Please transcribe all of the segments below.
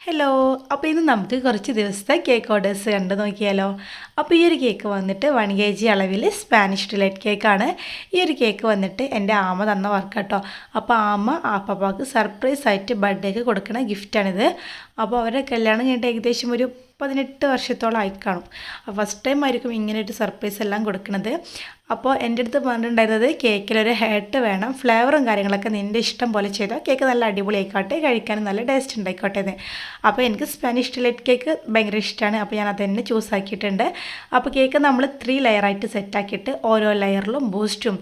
Hello. അപ്പോൾ ഇന്ന് നമുക്ക് കുറച്ച് ദിവസത്തെ കേക്ക് ഓർഡേഴ്സ് കണ്ടു നോക്കിയാലോ. അപ്പോൾ ഈ ഒരു കേക്ക് വന്നിട്ട് 1 kg അളവിൽ സ്പാനിഷ് ഡിലൈറ്റ് കേക്കാണ്. ഈ ഒരു കേക്ക് വന്നിട്ട് എൻ്റെ ആമ തന്ന വർക്ക് കേട്ടോ. അപ്പോൾ ആമ ആപ്പാപ്പാക്ക് സർപ്രൈസ് ആയിട്ട് ബർത്ത്ഡേക്ക് കൊടുക്കുന്ന ഗിഫ്റ്റാണിത്. അപ്പോൾ അവരുടെ കല്യാണം കഴിഞ്ഞിട്ട് ഏകദേശം ഒരു 18 വർഷത്തോളം ആയി കാണും. ഫസ്റ്റ് ടൈം ആയിരിക്കും ഇങ്ങനെ ഒരു സർപ്രൈസ് എല്ലാം കൊടുക്കുന്നത്. അപ്പോൾ എൻ്റെ അടുത്ത് പറഞ്ഞിട്ടുണ്ടായിരുന്നത് കേക്കിലൊരു ഹേർട്ട് വേണം, ഫ്ലേവറും കാര്യങ്ങളൊക്കെ നിൻ്റെ ഇഷ്ടം പോലെ ചെയ്താൽ കേക്ക് നല്ല അടിപൊളി ആയിക്കോട്ടെ, കഴിക്കാനും നല്ല ടേസ്റ്റ് ഉണ്ടായിക്കോട്ടെ എന്ന്. അപ്പോൾ എനിക്ക് സ്പാനിഷ് ഡിലൈറ്റ് കേക്ക് ഭയങ്കര ഇഷ്ടമാണ്. അപ്പോൾ ഞാൻ അത് തന്നെ ചൂസ് ആക്കിയിട്ടുണ്ട്. അപ്പോൾ കേക്ക് നമ്മൾ 3 ലെയറായിട്ട് സെറ്റാക്കിയിട്ട് ഓരോ ലെയറിലും ബൂസ്റ്റും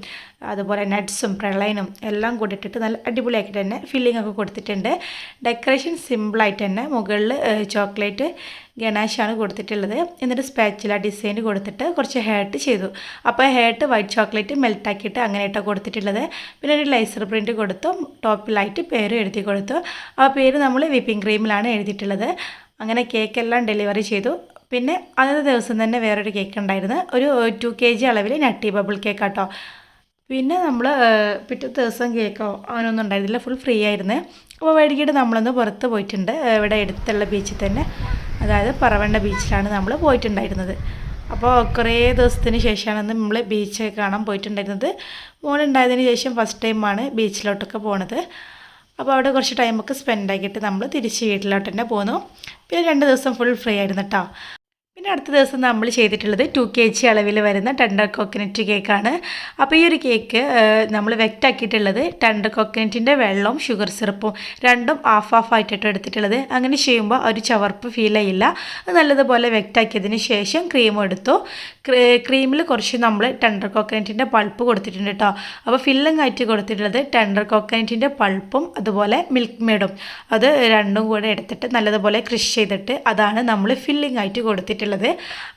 അതുപോലെ നട്ട്സും പ്രളയനും എല്ലാം കൂടിയിട്ടിട്ട് നല്ല അടിപൊളിയാക്കിയിട്ട് തന്നെ ഫില്ലിംഗ് ഒക്കെ കൊടുത്തിട്ടുണ്ട്. ഡെക്കറേഷൻ സിമ്പിളായിട്ട് തന്നെ മുകളിൽ ചോക്ലേറ്റ് ഗണാഷാണ് കൊടുത്തിട്ടുള്ളത്. എന്നിട്ട് സ്പാച്ചുല ഡിസൈൻ കൊടുത്തിട്ട് കുറച്ച് ഹേർട്ട് ചെയ്തു. അപ്പോൾ ഹേർട്ട് വൈറ്റ് ചോക്ലേറ്റ് മെൽട്ടാക്കിയിട്ട് അങ്ങനെയായിട്ടാണ് കൊടുത്തിട്ടുള്ളത്. പിന്നെ ഒരു ലേസർ പ്രിൻറ്റ് കൊടുത്തു, ടോപ്പിലായിട്ട് പേര് എഴുതി കൊടുത്തു. ആ പേര് നമ്മൾ വിപ്പിംഗ് ക്രീമിലാണ് എഴുതിയിട്ടുള്ളത്. അങ്ങനെ കേക്കെല്ലാം ഡെലിവറി ചെയ്തു. പിന്നെ അന്നത്തെ ദിവസം തന്നെ വേറൊരു കേക്ക് ഉണ്ടായിരുന്നു, ഒരു 2 kg അളവിൽ നട്ടി ബബിൾ കേക്ക് കേട്ടോ. പിന്നെ നമ്മൾ പിറ്റേ ദിവസം കേക്കോ അങ്ങനെയൊന്നും ഉണ്ടായിരുന്നില്ല, ഫുൾ ഫ്രീ ആയിരുന്നു. അപ്പോൾ വൈകിട്ട് നമ്മളൊന്ന് പുറത്ത് പോയിട്ടുണ്ട്, ഇവിടെ അടുത്തുള്ള ബീച്ചിൽ തന്നെ, അതായത് പറവണ്ണ ബീച്ചിലാണ് നമ്മൾ പോയിട്ടുണ്ടായിരുന്നത്. അപ്പോൾ കുറേ ദിവസത്തിന് ശേഷമാണ് നമ്മൾ ബീച്ച് കാണാൻ പോയിട്ടുണ്ടായിരുന്നത്. മോളുണ്ടായതിന് ശേഷം ഫസ്റ്റ് ടൈമാണ് ബീച്ചിലോട്ടൊക്കെ പോണത്. അപ്പോൾ അവിടെ കുറച്ച് ടൈമൊക്കെ സ്പെൻഡ് ആക്കിയിട്ട് നമ്മൾ തിരിച്ച് വീട്ടിലോട്ട് തന്നെ പോന്നു. പിന്നെ 2 ദിവസം ഫുൾ ഫ്രീ ആയിരുന്നു കേട്ടോ. പിന്നെ അടുത്ത ദിവസം നമ്മൾ ചെയ്തിട്ടുള്ളത് 2 kg അളവിൽ വരുന്ന ടെൻഡർ കോക്കനറ്റ് കേക്കാണ്. അപ്പോൾ ഈ ഒരു കേക്ക് നമ്മൾ വെക്റ്റാക്കിയിട്ടുള്ളത് ടെൻഡർ കോക്കനറ്റിൻ്റെ വെള്ളവും ഷുഗർ സിറപ്പും രണ്ടും ഹാഫ് ആയിട്ടിട്ട് എടുത്തിട്ടുള്ളത്. അങ്ങനെ ചെയ്യുമ്പോൾ ഒരു ചവർപ്പ് ഫീൽ ചെയ്യില്ല. അത് നല്ലതുപോലെ വെക്റ്റാക്കിയതിന് ശേഷം ക്രീം എടുത്തു. ക്രീമിൽ കുറച്ച് നമ്മൾ ടെൻഡർ കോക്കനറ്റിൻ്റെ പൾപ്പ് കൊടുത്തിട്ടുണ്ട് കേട്ടോ. അപ്പോൾ ഫില്ലിംഗ് ആയിട്ട് കൊടുത്തിട്ടുള്ളത് ടെൻഡർ കോക്കനറ്റിൻ്റെ പൾപ്പും അതുപോലെ മിൽക്ക് മെയ്ഡും, അത് രണ്ടും കൂടെ എടുത്തിട്ട് നല്ലതുപോലെ ക്രഷ് ചെയ്തിട്ട് അതാണ് നമ്മൾ ഫില്ലിംഗ് ആയിട്ട് കൊടുത്തിട്ടുള്ളത്.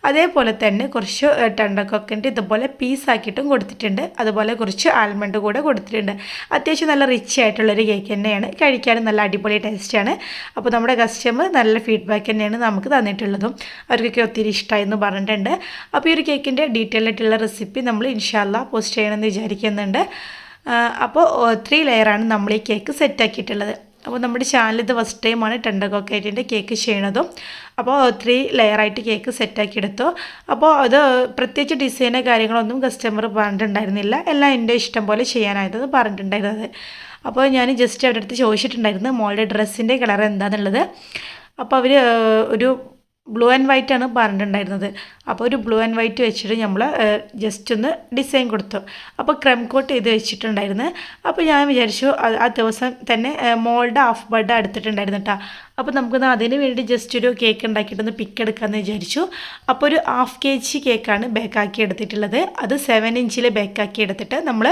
അതേപോലെ തന്നെ കുറച്ച് ടെൻഡർ കോക്കനറ്റ് ഇതുപോലെ പീസാക്കിയിട്ടും കൊടുത്തിട്ടുണ്ട്. അതുപോലെ കുറച്ച് ആൽമണ്ട് കൂടെ കൊടുത്തിട്ടുണ്ട്. അത്യാവശ്യം നല്ല റിച്ച് ആയിട്ടുള്ളൊരു കേക്ക് തന്നെയാണ്, കഴിക്കാനും നല്ല അടിപൊളി ടേസ്റ്റാണ്. അപ്പോൾ നമ്മുടെ കസ്റ്റമർ നല്ല ഫീഡ്ബാക്ക് തന്നെയാണ് നമുക്ക് തന്നിട്ടുള്ളതും. അവർക്കൊക്കെ ഒത്തിരി ഇഷ്ടമായി എന്ന് പറഞ്ഞിട്ടുണ്ട്. അപ്പോൾ ഈ ഒരു കേക്കിൻ്റെ ഡീറ്റെയിൽ ആയിട്ടുള്ള റെസിപ്പി നമ്മൾ ഇൻഷാ അല്ലാഹ് പോസ്റ്റ് ചെയ്യണമെന്ന് വിചാരിക്കുന്നുണ്ട്. അപ്പോൾ 3 ലെയറാണ് നമ്മൾ ഈ കേക്ക് സെറ്റാക്കിയിട്ടുള്ളത്. അപ്പോൾ നമ്മുടെ ചാനൽ ഇത് ഫസ്റ്റ് ടൈമാണ് ടെൻഡർ കോക്കനറ്റിൻ്റെ കേക്ക് ചെയ്യണതും. അപ്പോൾ 3 ലെയറായിട്ട് കേക്ക് സെറ്റാക്കി എടുത്തു. അപ്പോൾ അത് പ്രത്യേകിച്ച് ഡിസൈനോ കാര്യങ്ങളൊന്നും കസ്റ്റമർ പറഞ്ഞിട്ടുണ്ടായിരുന്നില്ല, എല്ലാം എൻ്റെ ഇഷ്ടം പോലെ ചെയ്യാനായത് പറഞ്ഞിട്ടുണ്ടായിരുന്നത്. അപ്പോൾ ഞാൻ ജസ്റ്റ് അവരുടെ അടുത്ത് ചോദിച്ചിട്ടുണ്ടായിരുന്നു മോളുടെ ഡ്രസ്സിൻ്റെ കളർ എന്താണെന്നുള്ളത്. അപ്പോൾ അവർ ഒരു ബ്ലൂ ആൻഡ് വൈറ്റ് ആണ് പറഞ്ഞിട്ടുണ്ടായിരുന്നത്. അപ്പോൾ ഒരു ബ്ലൂ ആൻഡ് വൈറ്റ് വെച്ചിട്ട് നമ്മൾ ജസ്റ്റ് ഒന്ന് ഡിസൈൻ കൊടുത്തു. അപ്പോൾ ക്രം കോട്ട് ചെയ്ത് വെച്ചിട്ടുണ്ടായിരുന്നു. അപ്പോൾ ഞാൻ വിചാരിച്ചു ആ ദിവസം തന്നെ മോളുടെ ഹാഫ് ബർത്ത് എടുത്തിട്ടുണ്ടായിരുന്നു കേട്ടോ. അപ്പോൾ നമുക്കൊന്ന് അതിന് വേണ്ടി ജസ്റ്റ് ഒരു കേക്ക് ഉണ്ടാക്കിയിട്ടൊന്ന് പിക്ക് എടുക്കാമെന്ന് വിചാരിച്ചു. അപ്പോൾ ഒരു 1/2 kg കേക്കാണ് ബേക്കാക്കി എടുത്തിട്ടുള്ളത്. അത് 7 ഇഞ്ചിൽ ബേക്കാക്കി എടുത്തിട്ട് നമ്മൾ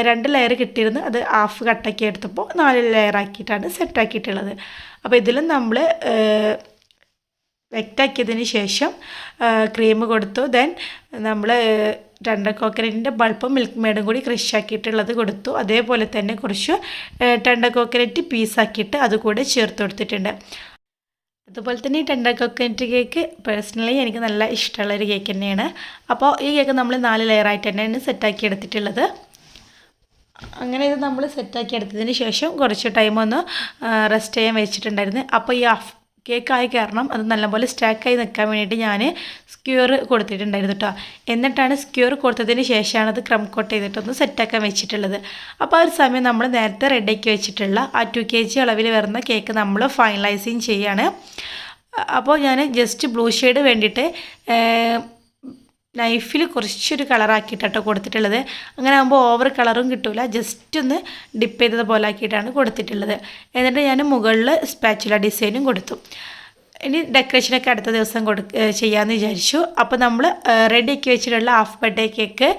2 ലെയർ കിട്ടിയിരുന്നു, അത് ഹാഫ് കട്ടാക്കി എടുത്തപ്പോൾ 4 ലെയർ ആക്കിയിട്ടാണ് സെറ്റാക്കിയിട്ടുള്ളത്. അപ്പോൾ ഇതിലും നമ്മൾ വെക്റ്റാക്കിയതിന് ശേഷം ക്രീം കൊടുത്തു. ദെൻ നമ്മൾ ടെൻഡർ കോക്കനറ്റിൻ്റെ ബൾബും മിൽക്ക് മെയ്ഡും കൂടി ക്രഷ് ആക്കിയിട്ടുള്ളത് കൊടുത്തു. അതേപോലെ തന്നെ കുറച്ച് ടെൻഡർ കോക്കനറ്റ് പീസാക്കിയിട്ട് അതുകൂടെ ചേർത്ത് കൊടുത്തിട്ടുണ്ട്. അതുപോലെ തന്നെ ഈ ടെൻഡർ കോക്കനറ്റ് കേക്ക് പേഴ്സണലി എനിക്ക് നല്ല ഇഷ്ടമുള്ളൊരു കേക്ക് തന്നെയാണ്. അപ്പോൾ ഈ കേക്ക് നമ്മൾ 4 ലെയറായിട്ട് തന്നെയാണ് സെറ്റാക്കി എടുത്തിട്ടുള്ളത്. അങ്ങനെ ഇത് നമ്മൾ സെറ്റാക്കി എടുത്തതിന് ശേഷം കുറച്ച് ടൈം ഒന്ന് റെസ്റ്റ് ചെയ്യാൻ വെച്ചിട്ടുണ്ടായിരുന്നു. അപ്പോൾ ഈ കേക്കായി കാരണം അത് നല്ലപോലെ സ്റ്റാക്കായി നിൽക്കാൻ വേണ്ടിയിട്ട് ഞാൻ സ്ക്യൂർ കൊടുത്തിട്ടുണ്ടായിരുന്നു കേട്ടോ. എന്നിട്ടാണ് സ്ക്യൂർ കൊടുത്തതിന് ശേഷമാണ് അത് ക്രം കോട്ട് ചെയ്തിട്ടൊന്ന് സെറ്റാക്കാൻ വെച്ചിട്ടുള്ളത്. അപ്പോൾ ആ ഒരു സമയം നമ്മൾ നേരത്തെ റെഡിയാക്കി വെച്ചിട്ടുള്ള ആ 2 kg അളവിൽ വരുന്ന കേക്ക് നമ്മൾ ഫൈനലൈസിങ് ചെയ്യാണ്. അപ്പോൾ ഞാൻ ജസ്റ്റ് ബ്ലൂ ഷെയ്ഡ് വേണ്ടിയിട്ട് നൈഫിൽ കുറച്ചൊരു കളറാക്കിയിട്ടോ കൊടുത്തിട്ടുള്ളത്. അങ്ങനെ ആകുമ്പോൾ ഓവർ കളറും കിട്ടില്ല, ജസ്റ്റ് ഒന്ന് ഡിപ്പ് ചെയ്തത് പോലെ ആക്കിയിട്ടാണ് കൊടുത്തിട്ടുള്ളത്. എന്നിട്ട് ഞാൻ മുകളിൽ സ്പാച്ചുല ഡിസൈനും കൊടുത്തു. ഇനി ഡെക്കറേഷനൊക്കെ അടുത്ത ദിവസം ചെയ്യാമെന്ന് വിചാരിച്ചു. അപ്പോൾ നമ്മൾ റെഡിയാക്കി വെച്ചിട്ടുള്ള ഹാഫ് ബർത്ത്ഡേ കേക്ക്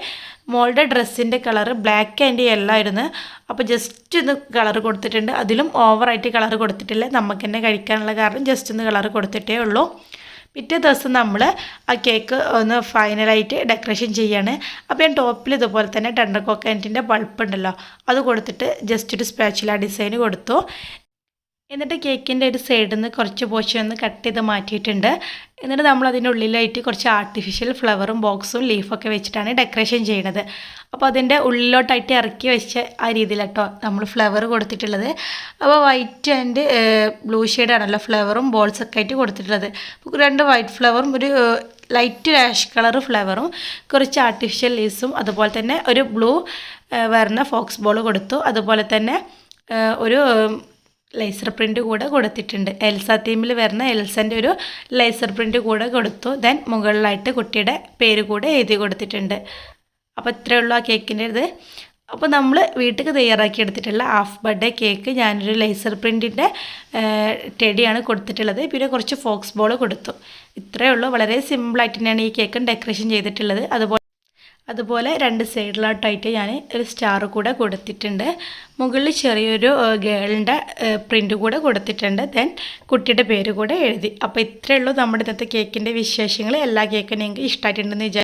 മോളുടെ ഡ്രസ്സിൻ്റെ കളറ് ബ്ലാക്ക് ആൻഡ് യെല്ലോ ആയിരുന്നു. അപ്പോൾ ജസ്റ്റ് ഒന്ന് കളർ കൊടുത്തിട്ടുണ്ട്, അതിലും ഓവറായിട്ട് കളർ കൊടുത്തിട്ടില്ല, നമുക്ക് തന്നെ കഴിക്കാനുള്ള കാരണം ജസ്റ്റ് ഒന്ന് കളർ കൊടുത്തിട്ടേ ഉള്ളൂ. പിറ്റേ ദിവസം നമ്മൾ ആ കേക്ക് ഒന്ന് ഫൈനലായിട്ട് ഡെക്കറേഷൻ ചെയ്യാണ്. അപ്പോൾ ഞാൻ ടോപ്പിൽ ഇതുപോലെ തന്നെ ടെൻഡർ കോക്കനറ്റിൻ്റെ ബൾബ് ഉണ്ടല്ലോ അത് കൊടുത്തിട്ട് ജസ്റ്റ് ഒരു സ്പാച്ചുല ഡിസൈൻ കൊടുത്തു. എന്നിട്ട് കേക്കിൻ്റെ ഒരു സൈഡിൽ നിന്ന് കുറച്ച് പോർഷൻ ഒന്ന് കട്ട് ചെയ്ത് മാറ്റിയിട്ടുണ്ട്. എന്നിട്ട് നമ്മൾ അതിൻ്റെ ഉള്ളിലായിട്ട് കുറച്ച് ആർട്ടിഫിഷ്യൽ ഫ്ലവറും ബോക്സും ലീഫൊക്കെ വെച്ചിട്ടാണ് ഡെക്കറേഷൻ ചെയ്യുന്നത്. അപ്പോൾ അതിൻ്റെ ഉള്ളിലോട്ടായിട്ട് ഇറക്കി വെച്ച ആ രീതിയിലാട്ടോ നമ്മൾ ഫ്ലവർ കൊടുത്തിട്ടുള്ളത്. അപ്പോൾ വൈറ്റ് ആൻഡ് ബ്ലൂ ഷെയ്ഡാണല്ലോ ഫ്ലവറും ബോൾസൊക്കെ ആയിട്ട് കൊടുത്തിട്ടുള്ളത്. അപ്പോൾ 2 വൈറ്റ് ഫ്ലവറും ഒരു ലൈറ്റ് ആഷ് കളർ ഫ്ലവറും കുറച്ച് ആർട്ടിഫിഷ്യൽ ലീവ്സും അതുപോലെ തന്നെ ഒരു ബ്ലൂ വരുന്ന ഫോക്സ് ബോൾ കൊടുത്തു. അതുപോലെ തന്നെ ഒരു ലേസർ പ്രിൻ്റ് കൂടെ കൊടുത്തിട്ടുണ്ട്. എൽസ തീമിൽ വരുന്ന എൽസൻ്റെ ഒരു ലേസർ പ്രിൻ്റ് കൂടെ കൊടുത്തു. ദെൻ മുകളിലായിട്ട് കുട്ടിയുടെ പേര് കൂടെ എഴുതി കൊടുത്തിട്ടുണ്ട്. അപ്പോൾ ഇത്രയേ ഉള്ളൂ ആ കേക്കിൻ്റെ ഇത്. അപ്പോൾ നമ്മൾ വീട്ടിൽ തയ്യാറാക്കി എടുത്തിട്ടുള്ള ഹാഫ് ബർത്ത്ഡേ കേക്ക് ഞാനൊരു ലേസർ പ്രിൻറ്റിൻ്റെ ടെഡിയാണ് കൊടുത്തിട്ടുള്ളത്. പിന്നെ കുറച്ച് ഫോക്സ് ബോൾ കൊടുത്തു. ഇത്രയേ ഉള്ളൂ. വളരെ സിമ്പിളായിട്ട് തന്നെയാണ് ഈ കേക്കും ഡെക്കറേഷൻ ചെയ്തിട്ടുള്ളത്. അതുപോലെ 2 സൈഡിലോട്ടായിട്ട് ഞാൻ ഒരു സ്റ്റാർ കൂടെ കൊടുത്തിട്ടുണ്ട്. മുകളിൽ ചെറിയൊരു ഗേളിൻ്റെ പ്രിൻ്റ് കൂടെ കൊടുത്തിട്ടുണ്ട്. ദെൻ കുട്ടിയുടെ പേര് കൂടെ എഴുതി. അപ്പോൾ ഇത്രയേ ഉള്ളൂ നമ്മുടെ ഇന്നത്തെ കേക്കിൻ്റെ വിശേഷങ്ങൾ. എല്ലാ കേക്കും നിങ്ങൾക്ക് ഇഷ്ടമായിട്ടുണ്ടെന്ന് വിചാരിച്ചു.